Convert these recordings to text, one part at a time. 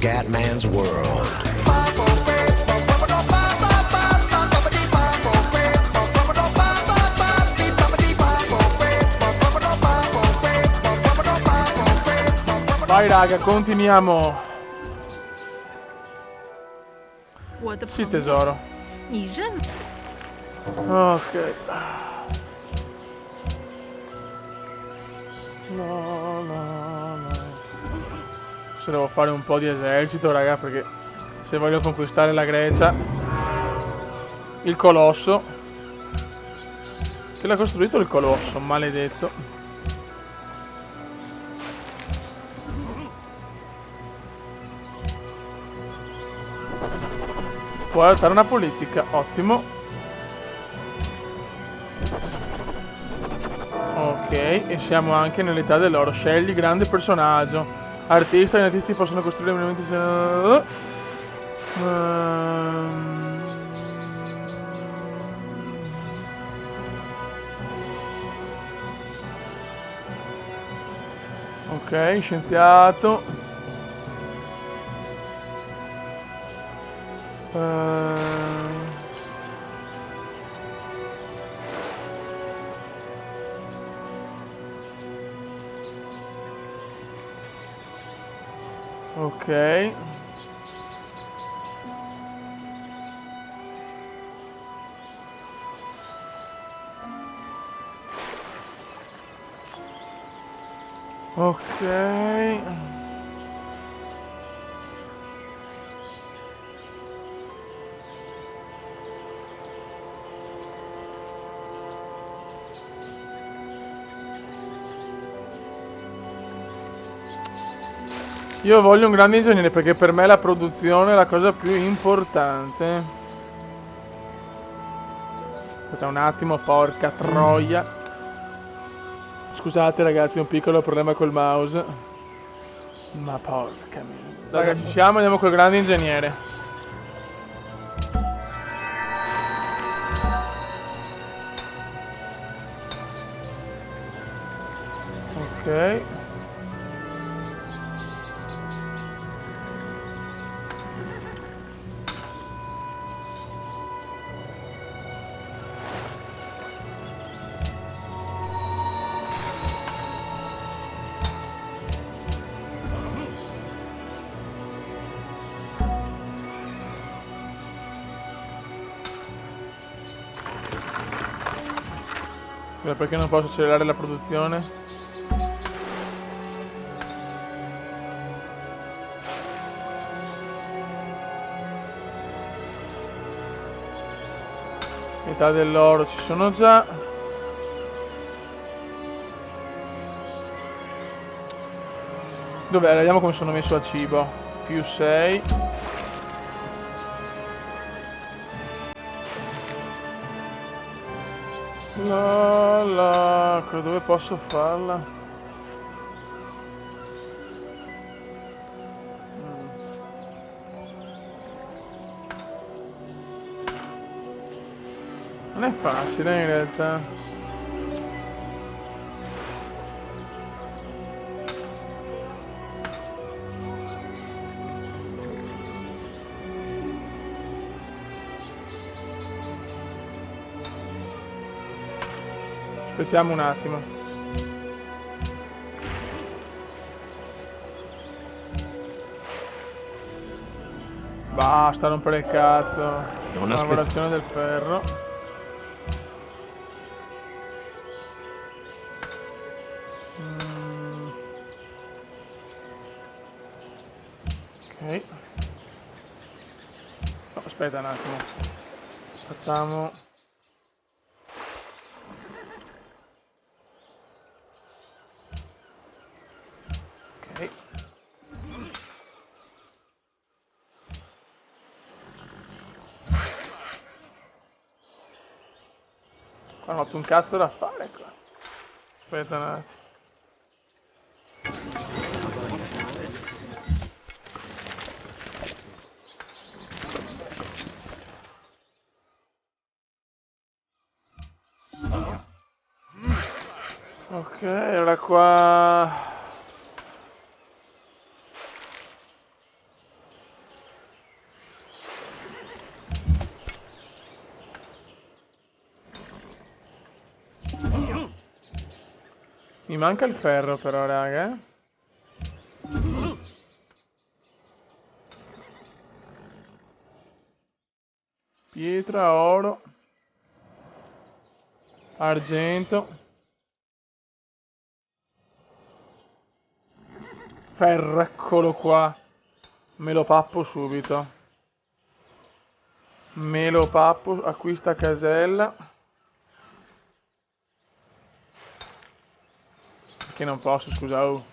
Scatman's World. Vai raga, continuiamo. Sì tesoro. Ok. No, no, no. Adesso devo fare un po' di esercito raga, perché se voglio conquistare la Grecia, il colosso, che l'ha costruito il colosso, maledetto. Può adottare una politica, ottimo. Ok, e siamo anche nell'età dell'oro. Scegli grande personaggio. Artista, gli artisti possono costruire elementi. Ok, scienziato. Ok. Ok. Io voglio un grande ingegnere perché per me la produzione è la cosa più importante. Aspetta un attimo, porca troia. Scusate ragazzi, un piccolo problema col mouse. Ma porca mia. Raga, ci siamo, andiamo col grande ingegnere. Ok. Perché non posso accelerare la produzione? Metà dell'oro ci sono già. Dov'è? Vediamo come sono messo a cibo. Più 6. Dove posso farla? Non è facile in realtà. Aspettiamo un attimo. Basta rompere il cazzo. Non Lavorazione del ferro. Ok. No, aspetta un attimo. Facciamo. Ok. Qua non ho più un cazzo da fare qua. Aspetta un attimo. Ok, allora qua. Mi manca il ferro però, raga. Pietra, oro, argento, ferro, eccolo qua. Me lo pappo subito. Me lo pappo, acquista casella. Che non posso, scusa. Oh.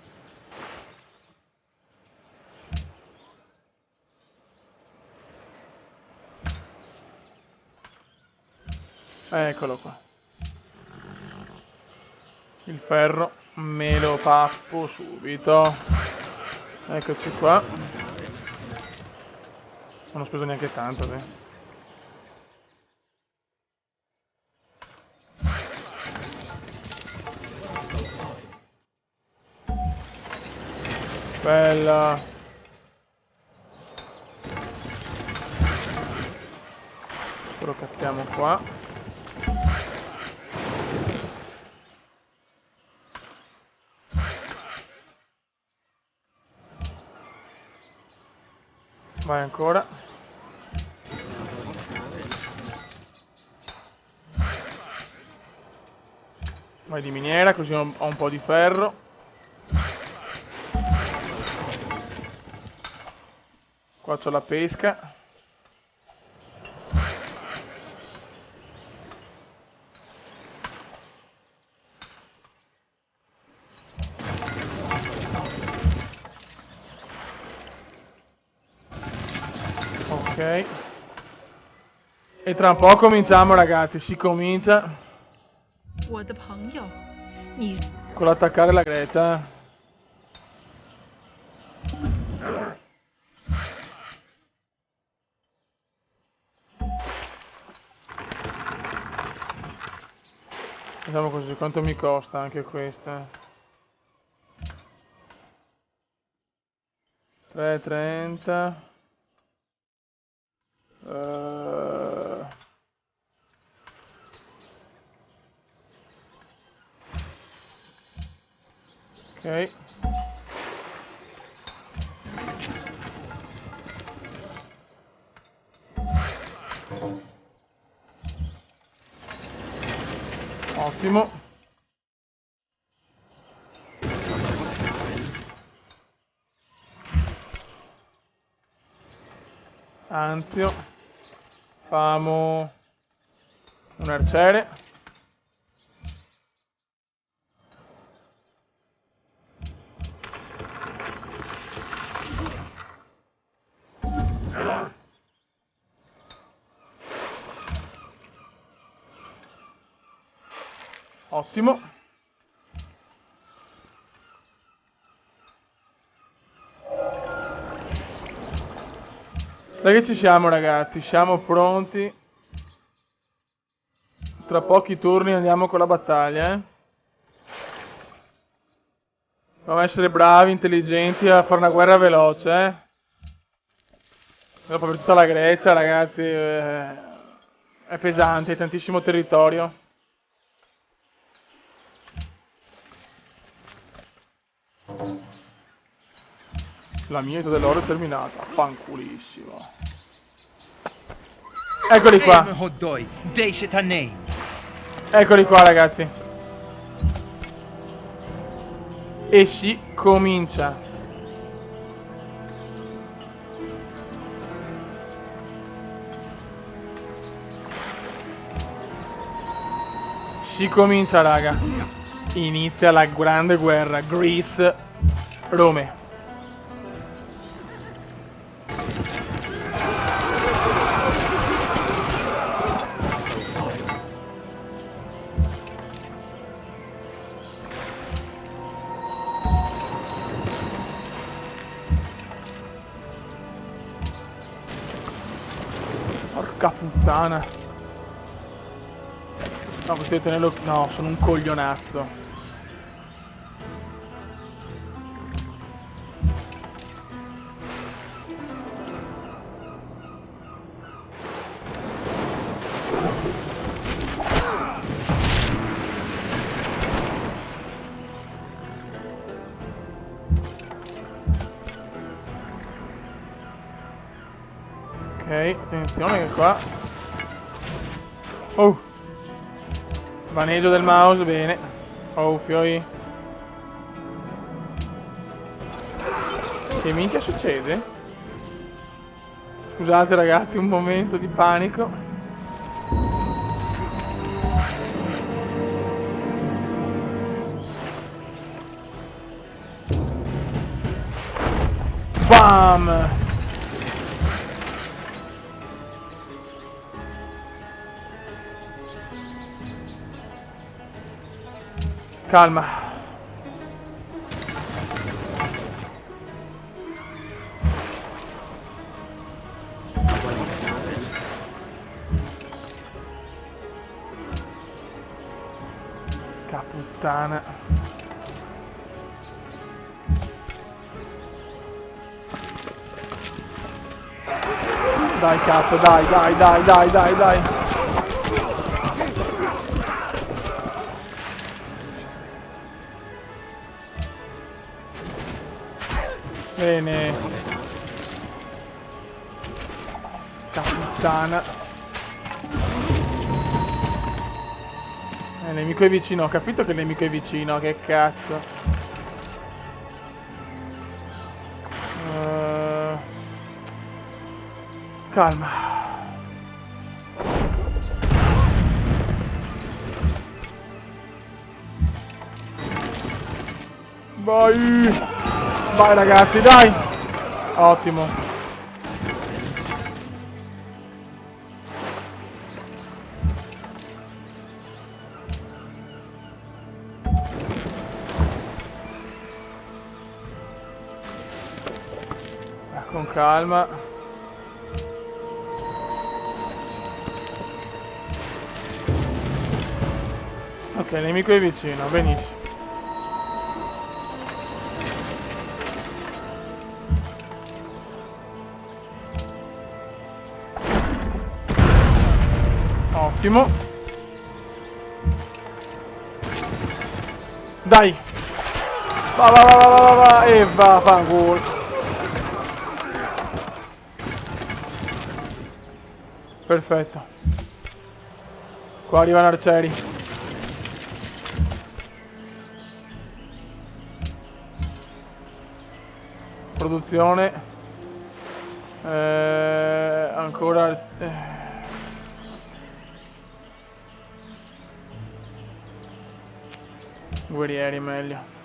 Eccolo qua. Il ferro me lo pappo subito. Eccoci qua. Non ho speso neanche tanto, sì. Bella. Lo cattiamo qua. Vai ancora. Vai di miniera, così ho un po' di ferro. Qua c'ho la pesca. Ok. E tra un po' cominciamo, ragazzi, si comincia con l'attaccare la Grecia. Vediamo così, quanto mi costa anche questa. 3,30. Ok. Ottimo. Anzio. Famo un arciere. Ottimo. Dai che ci siamo, ragazzi, siamo pronti. Tra pochi turni andiamo con la battaglia, eh. Dobbiamo essere bravi, intelligenti a fare una guerra veloce, eh. Dopo per tutta la Grecia, ragazzi, è pesante, è tantissimo territorio. La mieto dell'oro è terminata, fanculissimo. Eccoli qua. Eccoli qua, ragazzi. E si comincia. Si comincia, raga. Inizia la grande guerra. Greece, Rome. Porca puttana. No, potete tenerlo... No, sono un coglionazzo. attenzione che qua. Oh! Maneggio del mouse, bene. Oh, fioi. Che minchia succede? Scusate ragazzi, un momento di panico. Bam! Calma. Puttana. Dai cazzo, dai. Bene. Puttana. Il nemico è vicino, ho capito che il nemico è vicino, che cazzo. Calma. Vai! Vai ragazzi, dai! Ottimo. Con calma. Ok, il nemico è vicino, benissimo. Ottimo. Dai. Va. E va, fanculo. Perfetto. Qua arrivano arcieri. Produzione. Ancora. Guerrieri meglio.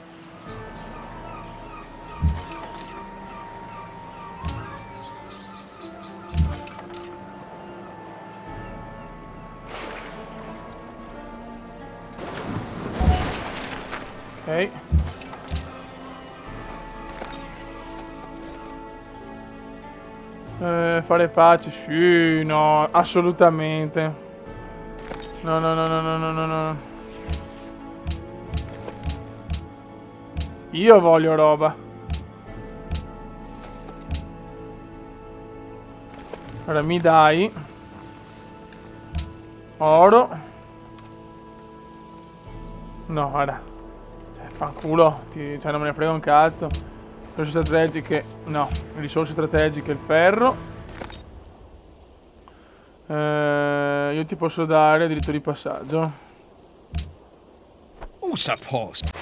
Ok. Fare pace? Sì, no, assolutamente. No. Io voglio roba. Ora mi dai oro. No, guarda. Cioè, fanculo. Cioè, non me ne frega un cazzo. Risorse strategiche. No, risorse strategiche, il ferro. Io ti posso dare diritto di passaggio. Usa post.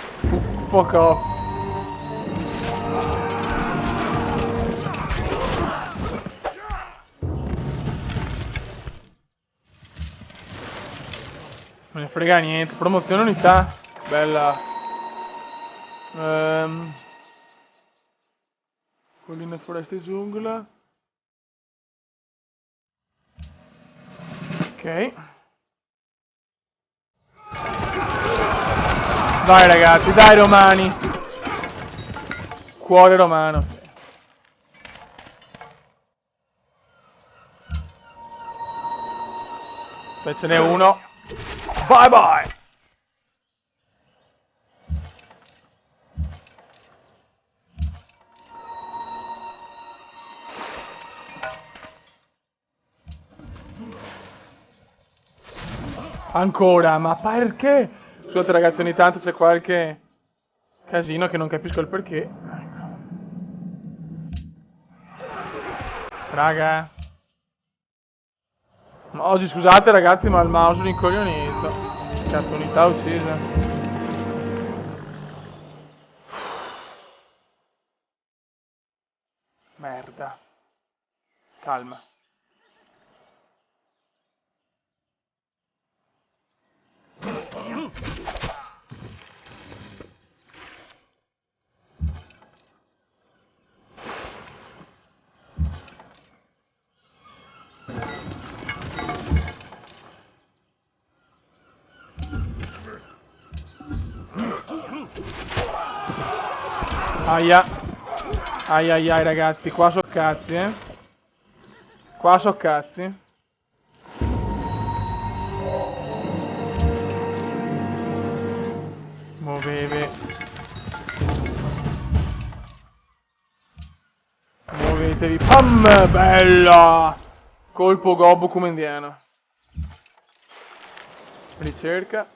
Fuck off. Me ne frega niente. Promozione unità. Bella. Colline, foreste e giungla. Ok. Vai ragazzi, dai romani. Cuore romano. Poi ce n'è uno. Bye bye. Ancora, ma perché? Scusate ragazzi, ogni tanto c'è qualche casino che non capisco il perché. Raga. Ma oggi scusate ragazzi, ma il mouse è incoglionito. Cazzo, unità uccisa. Merda. Calma. Aia. Aia ai ai ragazzi, qua so cazzi, Qua so cazzi. Muovevi. Muovetevi. Pam! Bella! Colpo gobbo come indiano. Ricerca.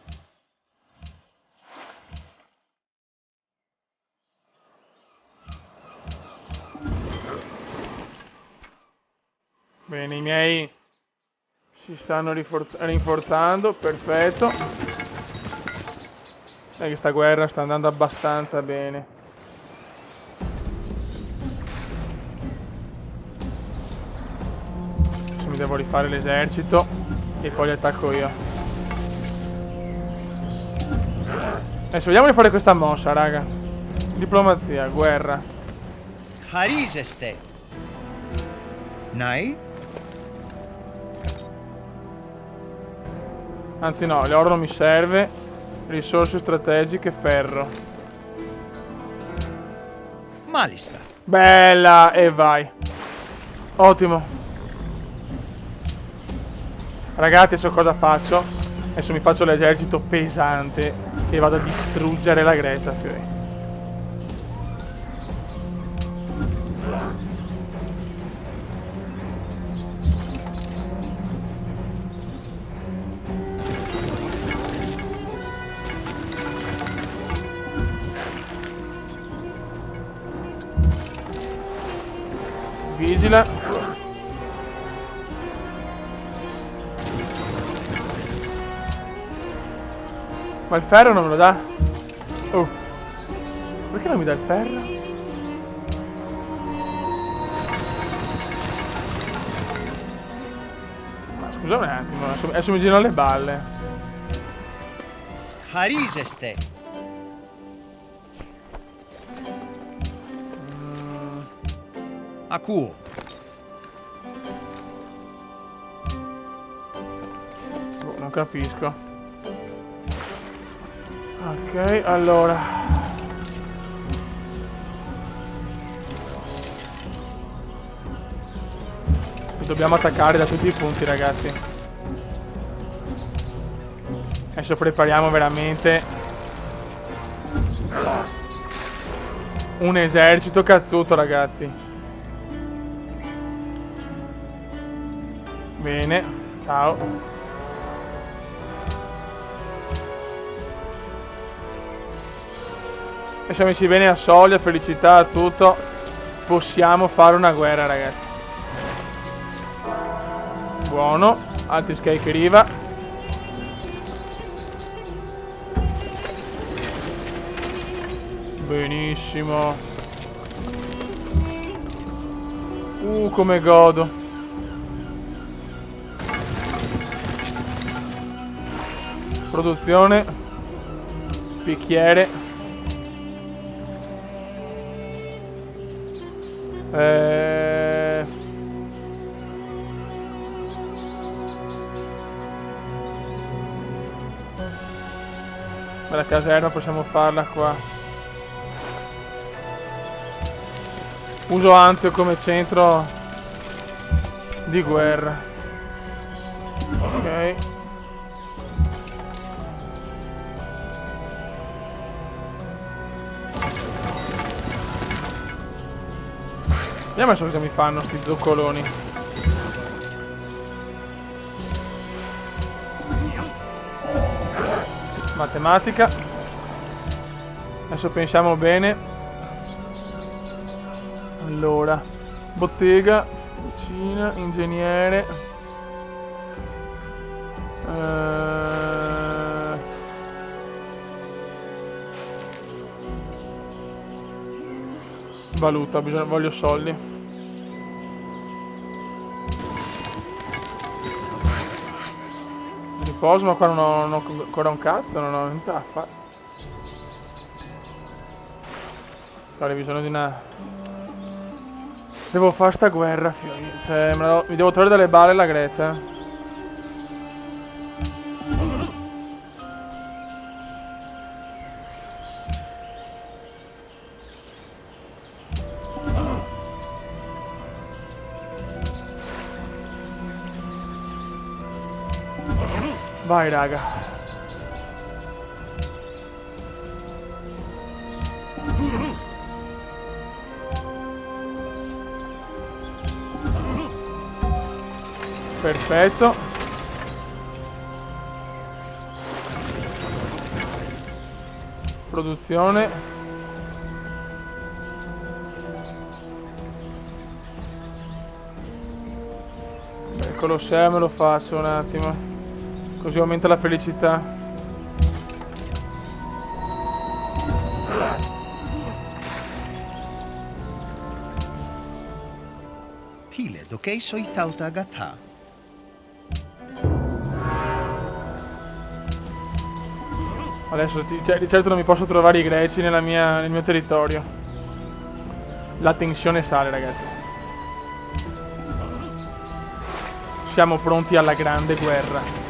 Bene, i miei si stanno rinforzando, perfetto. Che sta guerra sta andando abbastanza bene. Adesso mi devo rifare l'esercito e poi li attacco io. Adesso vediamo di fare questa mossa, raga. Diplomazia, guerra. Harizeste. Nai? Anzi no, l'oro non mi serve. Risorse strategiche, ferro. Malista. Bella, e vai. Ottimo. Ragazzi, adesso cosa faccio? Adesso mi faccio l'esercito pesante e vado a distruggere la Grecia, fiori. Vigila. Ma il ferro non me lo dà? Oh. Perché non mi dà il ferro? Ma scusa un attimo, adesso mi girano le balle. Harizeste. Akuo. Non capisco. Ok, allora. Dobbiamo attaccare da tutti i punti, ragazzi. Adesso prepariamo veramente un esercito cazzuto, ragazzi. Bene, ciao. E siamo messi bene a Solia, felicità a tutto. Possiamo fare una guerra, ragazzi. Buono, altri scarichi riva. Benissimo. Come godo. Produzione. Bicchiere. La caserma possiamo farla qua. Uso Anzio come centro di guerra. Ok. Vediamo adesso cosa mi fanno sti zoccoloni. Matematica. Adesso pensiamo bene. Allora, bottega, cucina, ingegnere. Valuta, voglio soldi. Riposo, ma qua non ho ancora un cazzo, non ho niente da fare. Avrei bisogno di una... Devo fare sta guerra, figlio. Cioè, mi devo togliere dalle balle la Grecia. Vai, raga. Perfetto. Produzione. Beh, il Colosseo me lo faccio un attimo. Così aumenta la felicità. Hile dokei soi tauta gata. Adesso di certo non mi posso trovare i greci nel mio territorio. La tensione sale, ragazzi. Siamo pronti alla grande guerra.